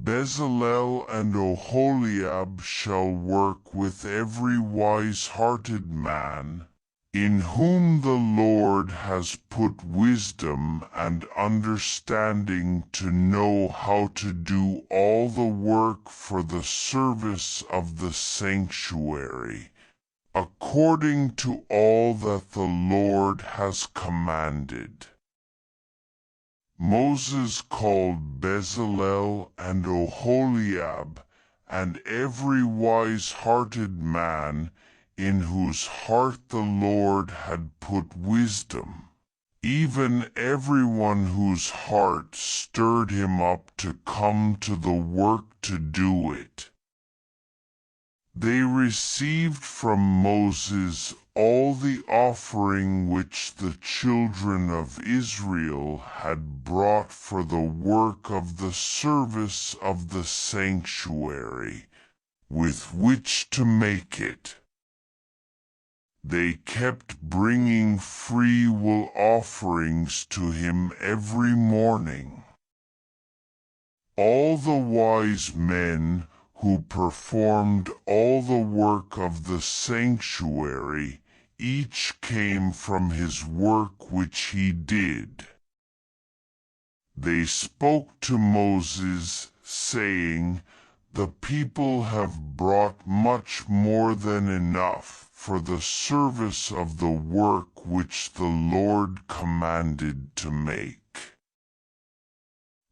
Bezalel and Oholiab shall work with every wise-hearted man, in whom the Lord has put wisdom and understanding to know how to do all the work for the service of the sanctuary, according to all that the Lord has commanded. Moses called Bezalel and Oholiab, and every wise-hearted man, in whose heart the Lord had put wisdom, even everyone whose heart stirred him up to come to the work to do it. They received from Moses all the offering which the children of Israel had brought for the work of the service of the sanctuary, with which to make it. They kept bringing free will offerings to him every morning. All the wise men who performed all the work of the sanctuary, each came from his work which he did. They spoke to Moses, saying, "The people have brought much more than enough for the service of the work which the Lord commanded to make."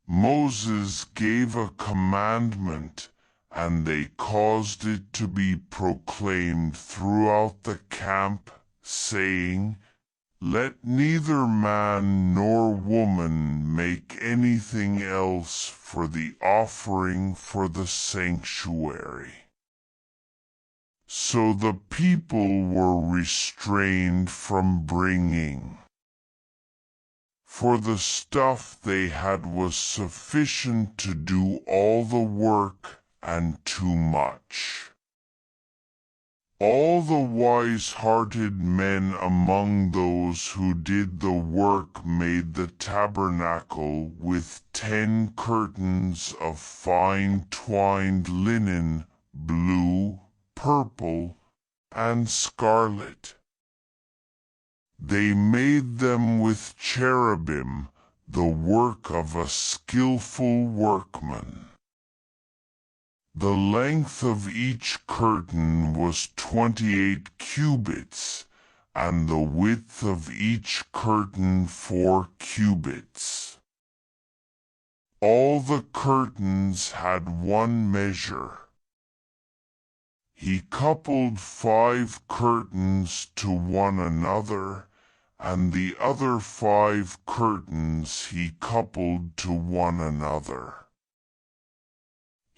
Moses gave a commandment, and they caused it to be proclaimed throughout the camp, saying, "Let neither man nor woman make anything else for the offering for the sanctuary." So the people were restrained from bringing, for the stuff they had was sufficient to do all the work, and too much. All the wise-hearted men among those who did the work made the tabernacle with 10 curtains of fine twined linen, blue, purple, and scarlet. They made them with cherubim, the work of a skillful workman. The length of each curtain was 28 cubits, and the width of each curtain 4 cubits. All the curtains had one measure. He coupled 5 curtains to one another, and the other 5 curtains he coupled to one another.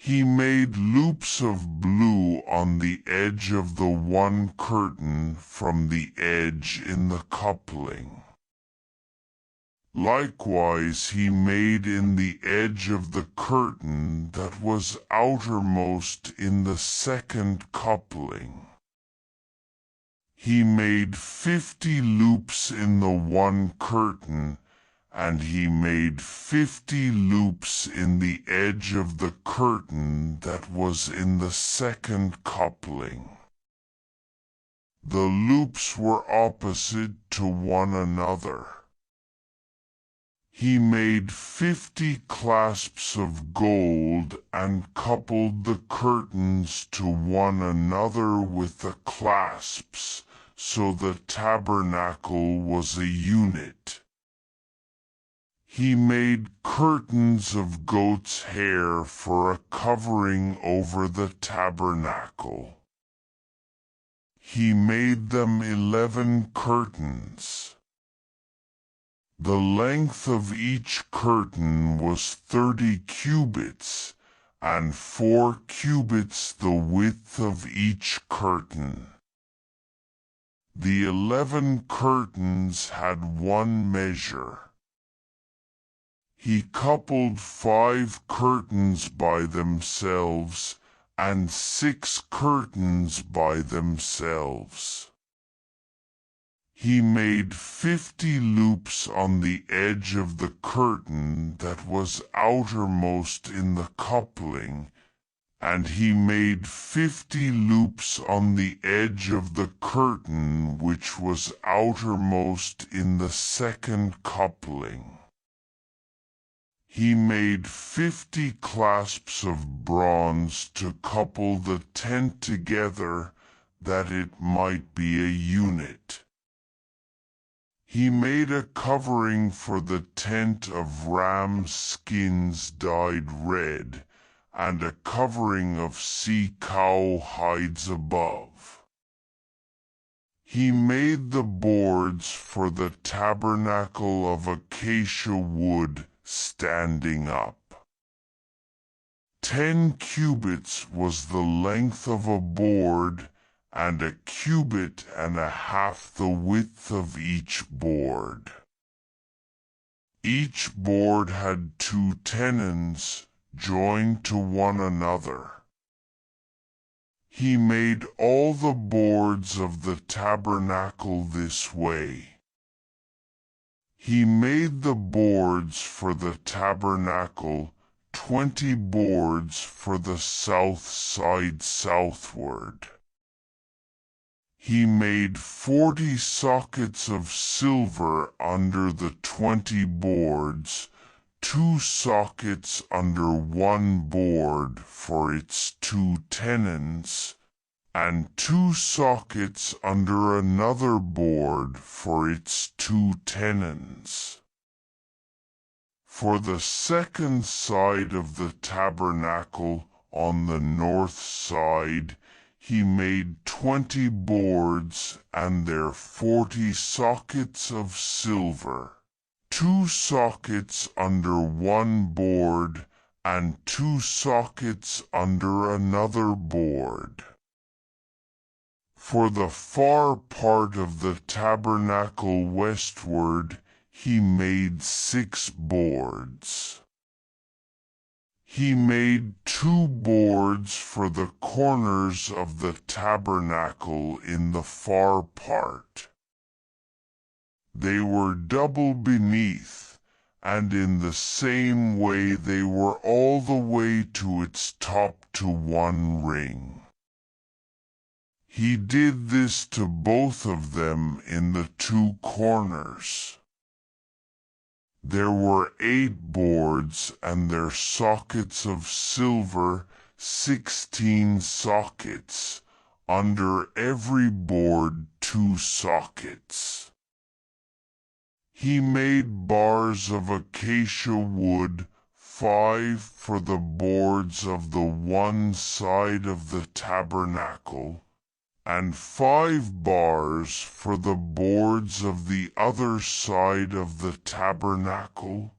He made loops of blue on the edge of the one curtain from the edge in the coupling. Likewise he made in the edge of the curtain that was outermost in the second coupling. He made 50 loops in the one curtain, and he made 50 loops in the edge of the curtain that was in the second coupling. The loops were opposite to one another. He made 50 clasps of gold and coupled the curtains to one another with the clasps, so the tabernacle was a unit. He made curtains of goat's hair for a covering over the tabernacle. He made them 11 curtains. The length of each curtain was 30 cubits, and 4 cubits the width of each curtain. The 11 curtains had one measure. He coupled 5 curtains by themselves, and 6 curtains by themselves. He made 50 loops on the edge of the curtain that was outermost in the coupling, and he made 50 loops on the edge of the curtain which was outermost in the second coupling. He made 50 clasps of bronze to couple the tent together, that it might be a unit. He made a covering for the tent of ram skins dyed red, and a covering of sea-cow hides above. He made the boards for the tabernacle of acacia wood standing up. 10 cubits was the length of a board, and 1.5 cubits the width of each board. Each board had 2 tenons joined to one another. He made all the boards of the tabernacle this way. He made the boards for the tabernacle, 20 boards for the south side southward. He made 40 sockets of silver under the 20 boards, 2 sockets under one board for its 2 tenons, and 2 sockets under another board for its 2 tenons. For the second side of the tabernacle on the north side, he made 20 boards and their 40 sockets of silver, 2 sockets under one board and 2 sockets under another board. For the far part of the tabernacle westward, he made 6 boards. He made 2 boards for the corners of the tabernacle in the far part. They were double beneath, and in the same way they were all the way to its top to one ring. He did this to both of them in the 2 corners. There were 8 boards and their sockets of silver, 16 sockets, under every board 2 sockets. He made bars of acacia wood, 5 for the boards of the one side of the tabernacle, and 5 bars for the boards of the other side of the tabernacle,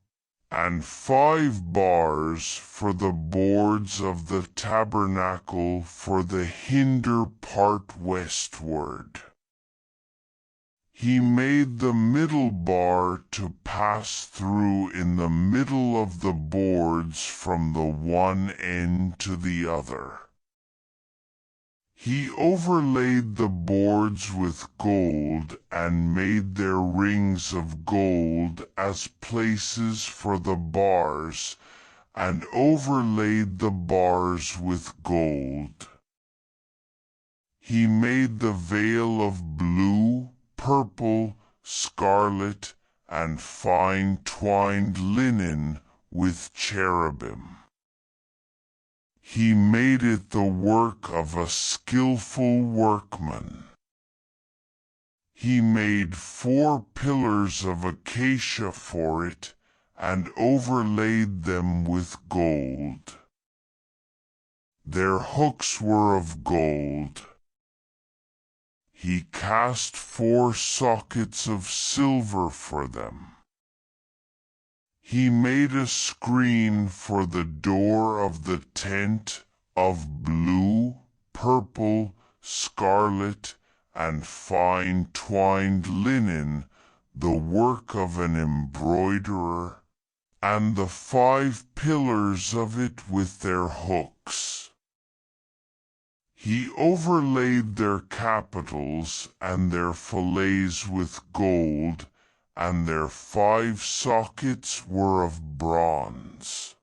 and 5 bars for the boards of the tabernacle for the hinder part westward. He made the middle bar to pass through in the middle of the boards from the one end to the other. He overlaid the boards with gold and made their rings of gold as places for the bars, and overlaid the bars with gold. He made the veil of blue, purple, scarlet, and fine twined linen with cherubim. He made it the work of a skillful workman. He made 4 pillars of acacia for it, and overlaid them with gold. Their hooks were of gold. He cast 4 sockets of silver for them. He made a screen for the door of the tent of blue, purple, scarlet, and fine twined linen, the work of an embroiderer, and the 5 pillars of it with their hooks. He overlaid their capitals and their fillets with gold, and their 5 sockets were of bronze.